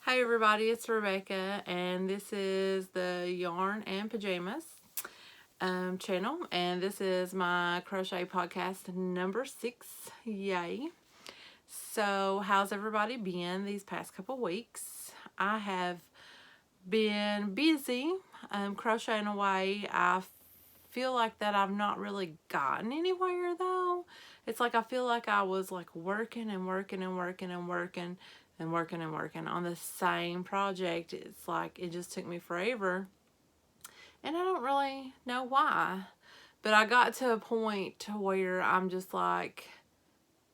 Hi everybody, it's Rebecca, and this is the Yarn and Pajamas channel, and this is my crochet podcast number 6. Yay! So, how's everybody been these past couple weeks? I have been busy crocheting away. I feel like that I've not really gotten anywhere though. It's like I feel like I was like working and working and working and working and working and working on the same project. It's like it just took me forever, and I don't really know why. But I got to a point to where I'm just like,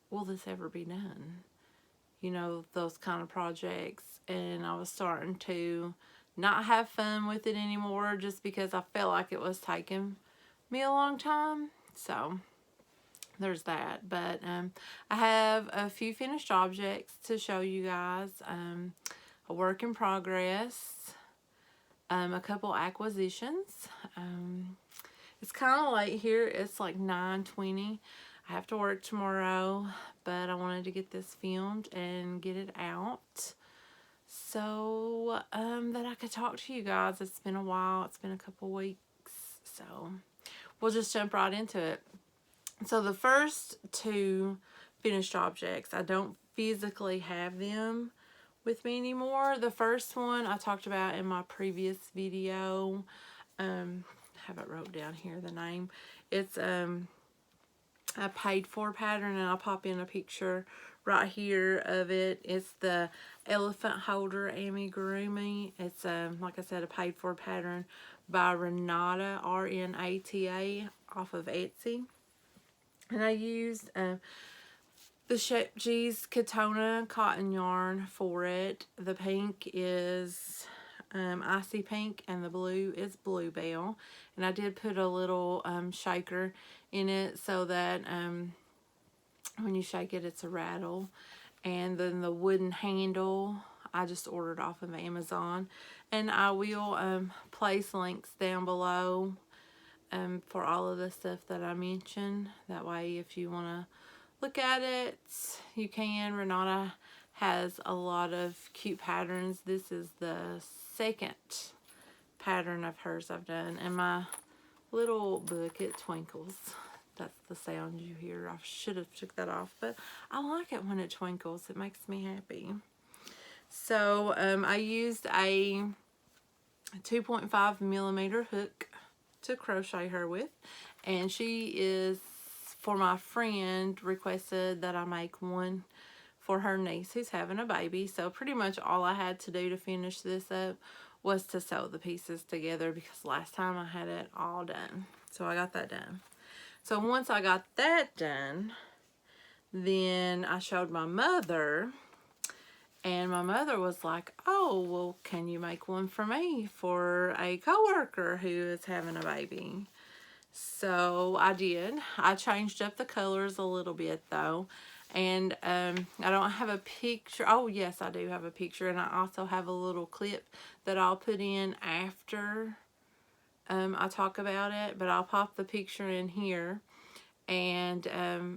will this ever be done? You know, those kind of projects. And I was starting to not have fun with it anymore just because I felt like it was taking me a long time. So there's that. But I have a few finished objects to show you guys. A work in progress. A couple acquisitions. It's kind of late here. It's like 9:20. I have to work tomorrow, but I wanted to get this filmed and get it out so that I could talk to you guys. It's been a while. It's been a couple weeks. So we'll just jump right into it. So the first two finished objects, I don't physically have them with me anymore. The first one I talked about in my previous video. Have it wrote down here, the name. It's a paid for pattern, and I'll pop in a picture right here of it. It's the elephant holder Amigurumi. It's like I said, a paid for pattern by Renata, R-N-A-T-A, off of Etsy. And I used the Shep G's Katona cotton yarn for it. The pink is icy pink, and the blue is bluebell. And I did put a little shaker in it so that when you shake it, it's a rattle. And then the wooden handle I just ordered off of Amazon, and I will place links down below for all of the stuff that I mentioned. That way, if you want to look at it, you can. Renata has a lot of cute patterns. This is the second pattern of hers I've done, and my little book, it twinkles. That's the sound you hear. I should have took that off, but I like it when it twinkles. It makes me happy. So I used a 2.5 millimeter hook to crochet her with, and she is, for my friend, requested that I make one for her niece who's having a baby. So pretty much all I had to do to finish this up was to sew the pieces together, because last time I had it all done. So I got that done. So once I got that done, then I showed my mother, and my mother was like, oh, well, can you make one for me for a coworker who is having a baby? So I did. I changed up the colors a little bit though. And I don't have a picture. Oh, yes, I do have a picture. And I also have a little clip that I'll put in after I talk about it. But I'll pop the picture in here, and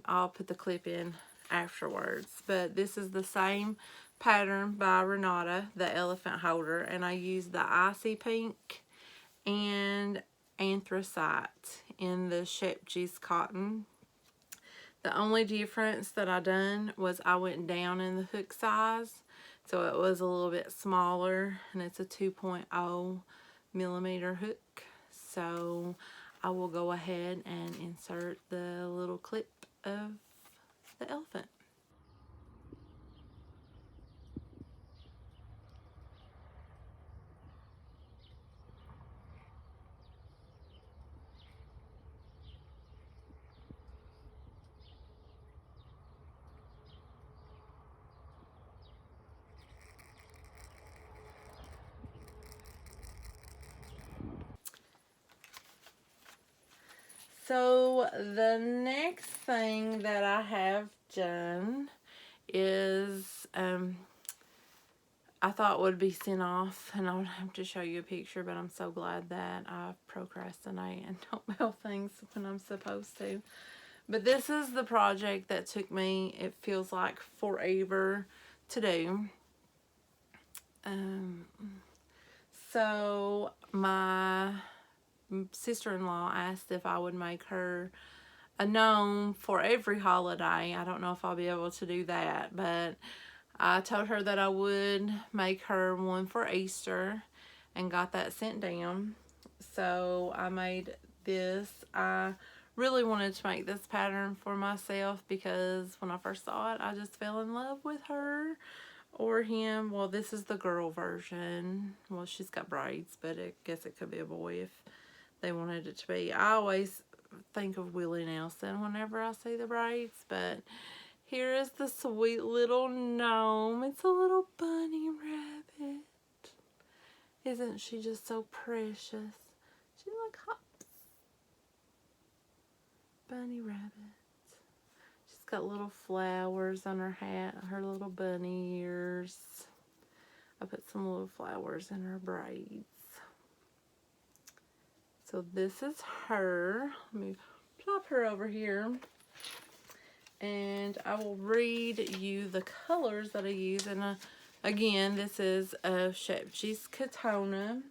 I'll put the clip in afterwards. But this is the same pattern by Renata, the elephant holder. And I used the icy pink and anthracite in the Shep G's cotton. The only difference that I done was I went down in the hook size, so it was a little bit smaller, and it's a 2.0 millimeter hook. So I will go ahead and insert the little clip of the elephant. So the next thing that I have done is I thought would be sent off, and I would have to show you a picture, but I'm so glad that I procrastinate and don't mail things when I'm supposed to. But this is the project that took me, it feels like, forever to do. So my sister-in-law asked if I would make her a gnome for every holiday. I don't know if I'll be able to do that, but I told her that I would make her one for Easter and got that sent down. So I made this. I really wanted to make this pattern for myself because when I first saw it, I just fell in love with her or him. Well, this is the girl version. Well, she's got braids, but I guess it could be a boy if they wanted it to be. I always think of Willie Nelson whenever I see the braids, but here is the sweet little gnome. It's a little bunny rabbit. Isn't she just so precious? She like hops. Bunny rabbit. She's got little flowers on her hat, her little bunny ears. I put some little flowers in her braids. So this is her. Let me plop her over here. And I will read you the colors that I use. And again, this is Shepge's Katona.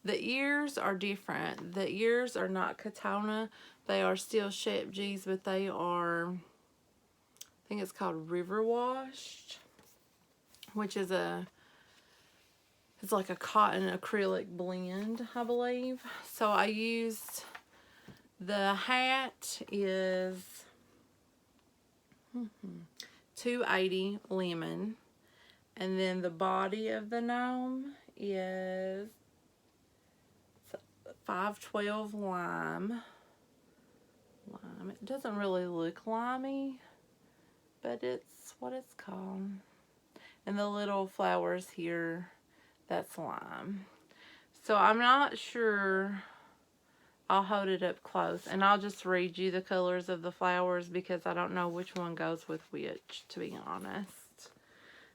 The ears are different. The ears are not Katona. They are still Shepge's, but they are, I think it's called River Washed, which is it's like a cotton acrylic blend, I believe. So I used, the hat is $2.80 lemon, and then the body of the gnome is $5.12 lime. It doesn't really look limey, but it's what it's called. And the little flowers here, that's lime. So I'm not sure. I'll hold it up close and I'll just read you the colors of the flowers because I don't know which one goes with which, to be honest.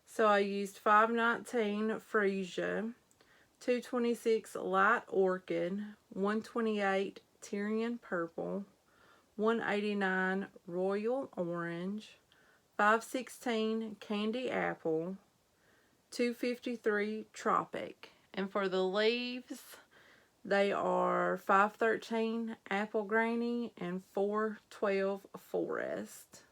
So I used 519 Freesia, 226 Light Orchid, 128 Tyrian Purple, 189 Royal Orange, 516 Candy Apple, 253 Tropic. And for the leaves, they are 513 Apple Granny and 412 Forest.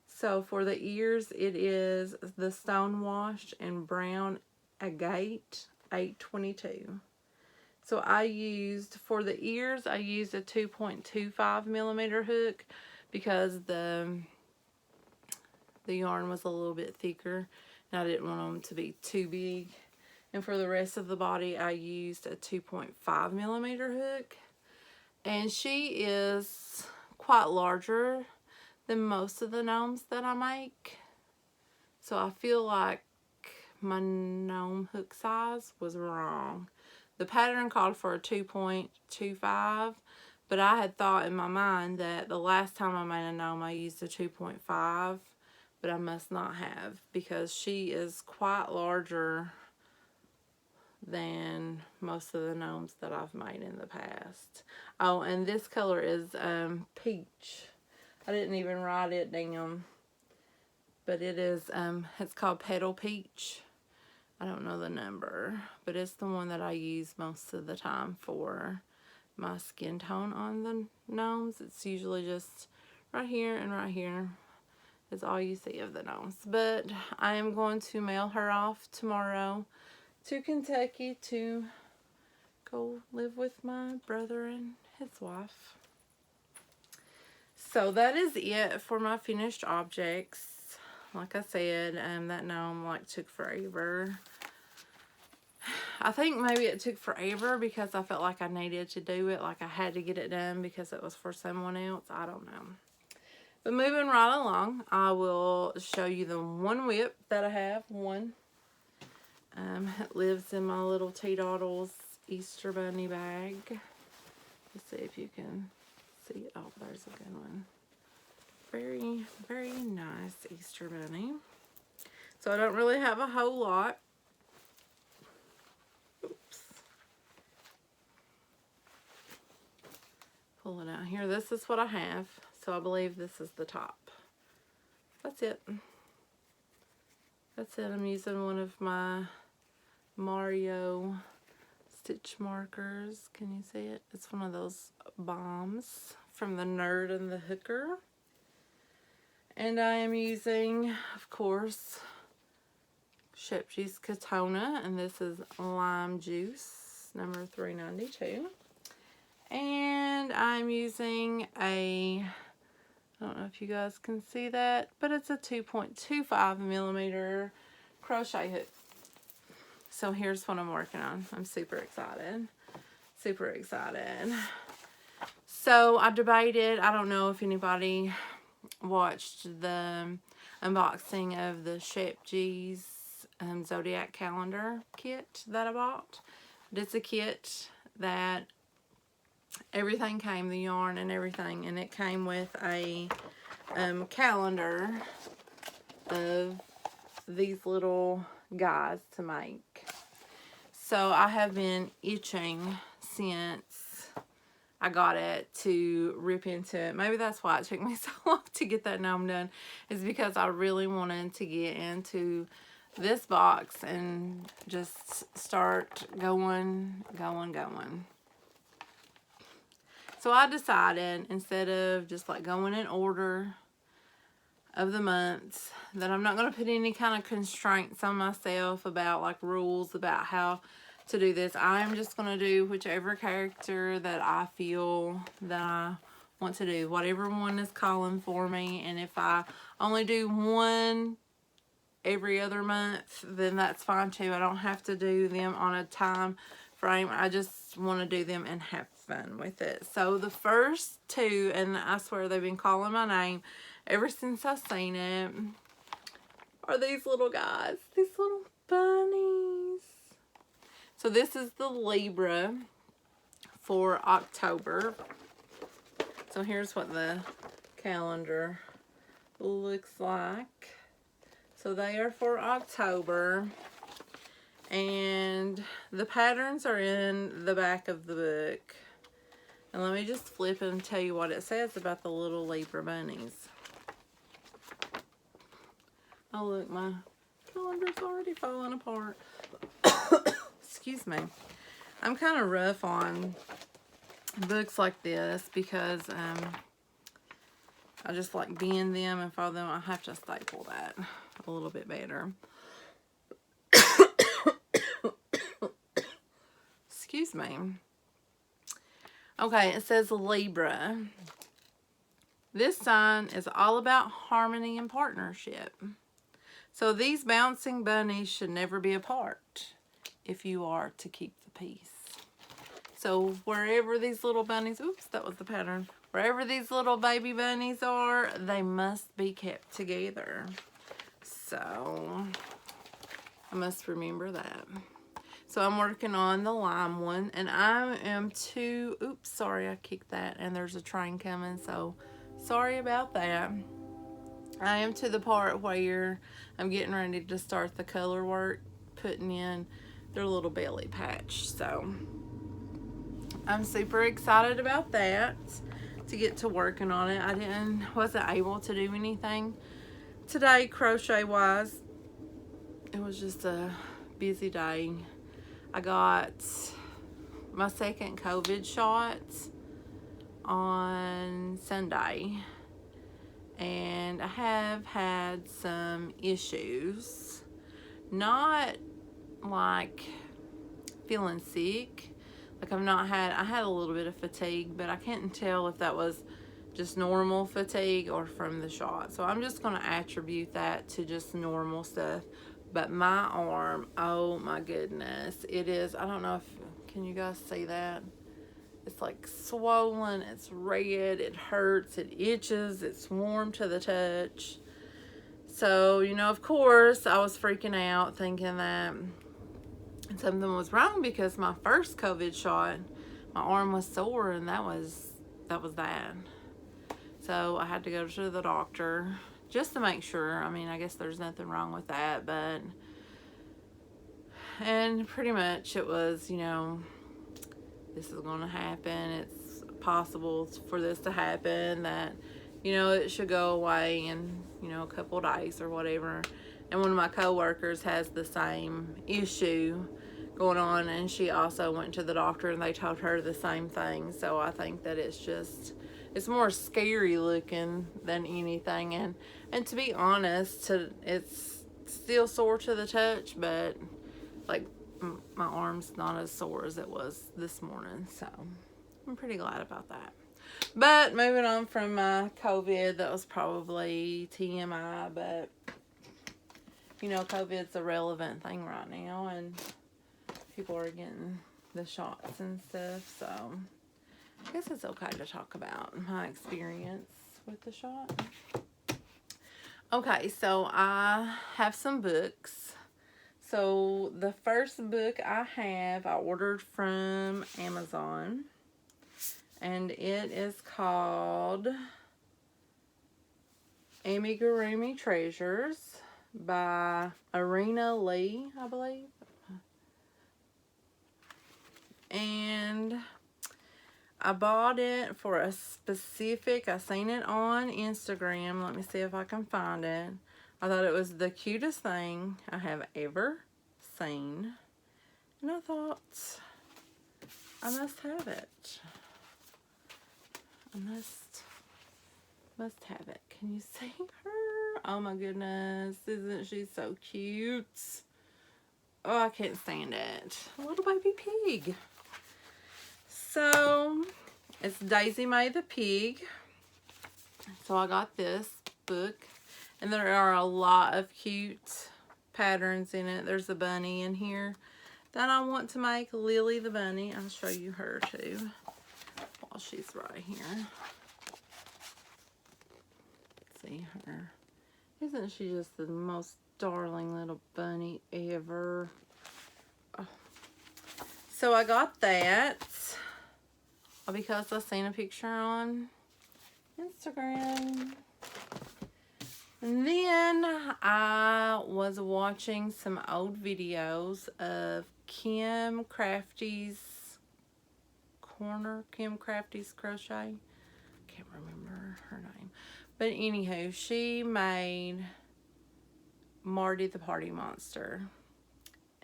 So for the ears, it is the Stonewashed and Brown Agate 822. So I used, for the ears, I used a 2.25 millimeter hook because the yarn was a little bit thicker and I didn't want them to be too big. And for the rest of the body, I used a 2.5 millimeter hook. And she is quite larger than most of the gnomes that I make. So I feel like my gnome hook size was wrong. The pattern called for a 2.25, but I had thought in my mind that the last time I made a gnome, I used a 2.5, but I must not have because she is quite larger than most of the gnomes that I've made in the past. Oh, and this color is peach. I didn't even write it down, but it is, it's called Petal Peach. I don't know the number, but it's the one that I use most of the time for my skin tone on the gnomes. It's usually just right here and right here is all you see of the gnomes. But I am going to mail her off tomorrow to Kentucky to go live with my brother and his wife. So that is it for my finished objects. Like I said, that gnome took forever. I think maybe it took forever because I felt like I needed to do it. Like I had to get it done because it was for someone else. I don't know. But moving right along, I will show you the one whip that I have. One. It lives in my little T-Doddles Easter Bunny bag. Let's see if you can see it. Oh, there's a good one. Very, very nice Easter Bunny. So I don't really have a whole lot. Oops. Pull it out here. This is what I have. So I believe this is the top. That's it. That's it. I'm using one of my Mario stitch markers. Can you see it? It's one of those bombs from the Nerd and the Hooker. And I am using, of course, Shepsy's Katona, and this is lime juice, number 392. And I'm using I don't know if you guys can see that, but it's a 2.25 millimeter crochet hook. So here's what I'm working on. I'm super excited. Super excited. So I debated, I don't know if anybody watched the unboxing of the Shepsy's Zodiac calendar kit that I bought. But it's a kit that everything came, the yarn and everything, and it came with a calendar of these little guys to make. So I have been itching since I got it to rip into it. Maybe that's why it took me so long to get that gnome done, is because I really wanted to get into this box and just start going. So I decided, instead of just like going in order of the months, that I'm not going to put any kind of constraints on myself about like rules about how to do this. I'm just going to do whichever character that I feel that I want to do, whatever one is calling for me. And if I only do one every other month, then that's fine too. I don't have to do them on a time frame. I just want to do them and have fun with it. So the first two, and I swear they've been calling my name ever since I've seen it, are these little guys, these little bunnies. So this is the Libra for October. So here's what the calendar looks like. So they are for October. And the patterns are in the back of the book. And let me just flip and tell you what it says about the little Libra bunnies. Oh look, my calendar's already falling apart. Excuse me. I'm kind of rough on books like this because I just like bend them and fold them. I have to staple that a little bit better. Excuse me. Okay, it says Libra. This sign is all about harmony and partnership. So these bouncing bunnies should never be apart if you are to keep the peace. So wherever these little bunnies, oops, that was the pattern. Wherever these little baby bunnies are, they must be kept together. So I must remember that. So I'm working on the lime one, and I am to, oops, sorry, I kicked that, and there's a train coming, so sorry about that. I am to the part where I'm getting ready to start the color work, putting in their little belly patch. So I'm super excited about that, to get to working on it. I wasn't able to do anything today crochet wise. It was just a busy day. I got my second COVID shot on Sunday, and I have had some issues. Not like feeling sick. Like I had a little bit of fatigue, but I can't tell if that was just normal fatigue or from the shot. So I'm just going to attribute that to just normal stuff. But my arm, oh my goodness, it is, I don't know if, can you guys see that? It's like swollen, it's red, it hurts, it itches, it's warm to the touch. So, you know, of course, I was freaking out thinking that something was wrong, because my first COVID shot, my arm was sore, and that was that. So I had to go to the doctor just to make sure. I mean, I guess there's nothing wrong with that, but, and pretty much it was, you know, this is going to happen. It's possible for this to happen, that, you know, it should go away in, you know, a couple days or whatever. And one of my co-workers has the same issue going on, and she also went to the doctor and they told her the same thing. So I think that it's more scary looking than anything. And to be honest, it's still sore to the touch, but like my arm's not as sore as it was this morning. So I'm pretty glad about that. But moving on from my COVID, that was probably TMI, but you know, COVID's a relevant thing right now, and people are getting the shots and stuff, so I guess it's okay to talk about my experience with the shot. Okay, so I have some books. So the first book I have, I ordered from Amazon, and it is called Amigurumi Treasures by Arena Lee, I believe. And I bought it for a specific, I seen it on Instagram. Let me see if I can find it. I thought it was the cutest thing I have ever seen. And I thought, I must have it. I must have it. Can you see her? Oh my goodness. Isn't she so cute? Oh, I can't stand it. A little baby pig. So, it's Daisy Mae the Pig. So I got this book. And there are a lot of cute patterns in it. There's a bunny in here that I want to make, Lily the bunny. I'll show you her too while she's right here. See her. Isn't she just the most darling little bunny ever? Oh. So I got that because I seen a picture on Instagram. And then I was watching some old videos of Kim Crafty's Crochet. Can't remember her name. But anywho, she made Marty the Party Monster.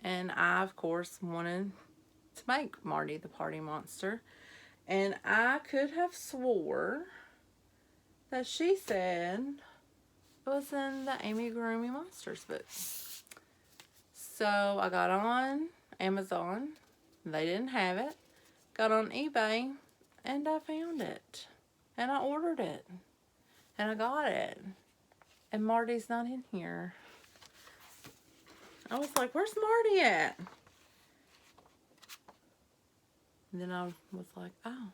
And I, of course, wanted to make Marty the Party Monster. And I could have swore that she said it was in the Amigurumi Monsters book. So I got on Amazon. They didn't have it. Got on eBay and I found it. And I ordered it. And I got it. And Marty's not in here. I was like, where's Marty at? And then I was like, oh,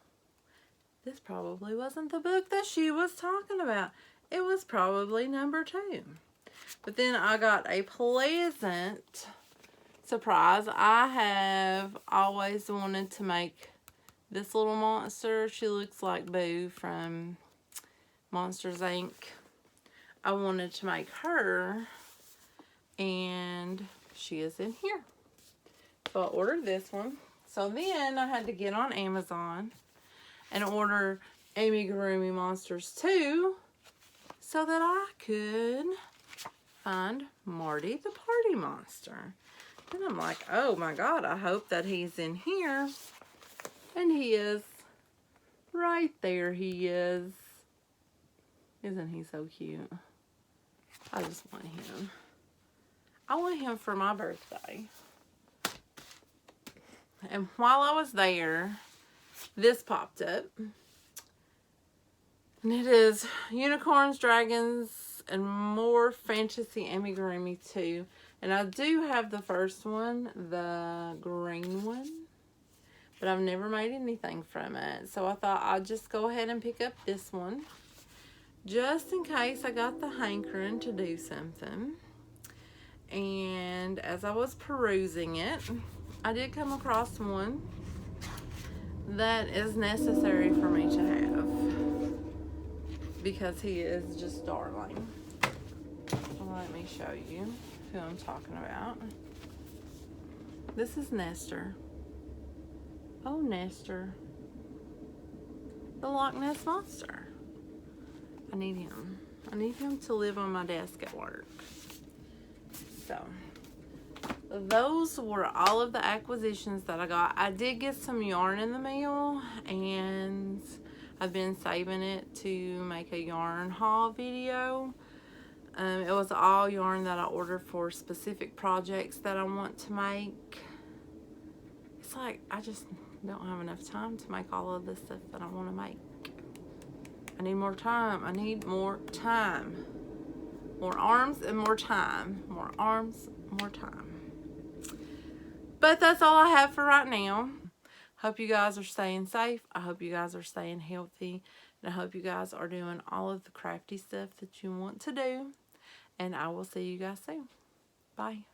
this probably wasn't the book that she was talking about. It was probably number 2. But then I got a pleasant surprise. I have always wanted to make this little monster. She looks like Boo from Monsters, Inc. I wanted to make her, and she is in here. So I ordered this one. So then I had to get on Amazon and order Amigurumi Monsters 2 so that I could find Marty the Party Monster. And I'm like, oh my God, I hope that he's in here. And he is. Right there he is. Isn't he so cute? I just want him. I want him for my birthday. And while I was there, this popped up. And it is Unicorns, Dragons, and More Fantasy Amigurumi 2. And I do have the first one, the green one. But I've never made anything from it. So I thought I'd just go ahead and pick up this one. Just in case I got the hankering to do something. And as I was perusing it, I did come across one that is necessary for me to have. Because he is just darling. Let me show you who I'm talking about. This is Nestor. Oh, Nestor. The Loch Ness Monster. I need him. I need him to live on my desk at work. So those were all of the acquisitions that I got. I did get some yarn in the mail, and I've been saving it to make a yarn haul video. It was all yarn that I ordered for specific projects that I want to make. It's like I just don't have enough time to make all of the stuff that I want to make. I need more time. I need more time. More arms and more time. More arms, more time. But that's all I have for right now. Hope you guys are staying safe. I hope you guys are staying healthy. And I hope you guys are doing all of the crafty stuff that you want to do. And I will see you guys soon. Bye.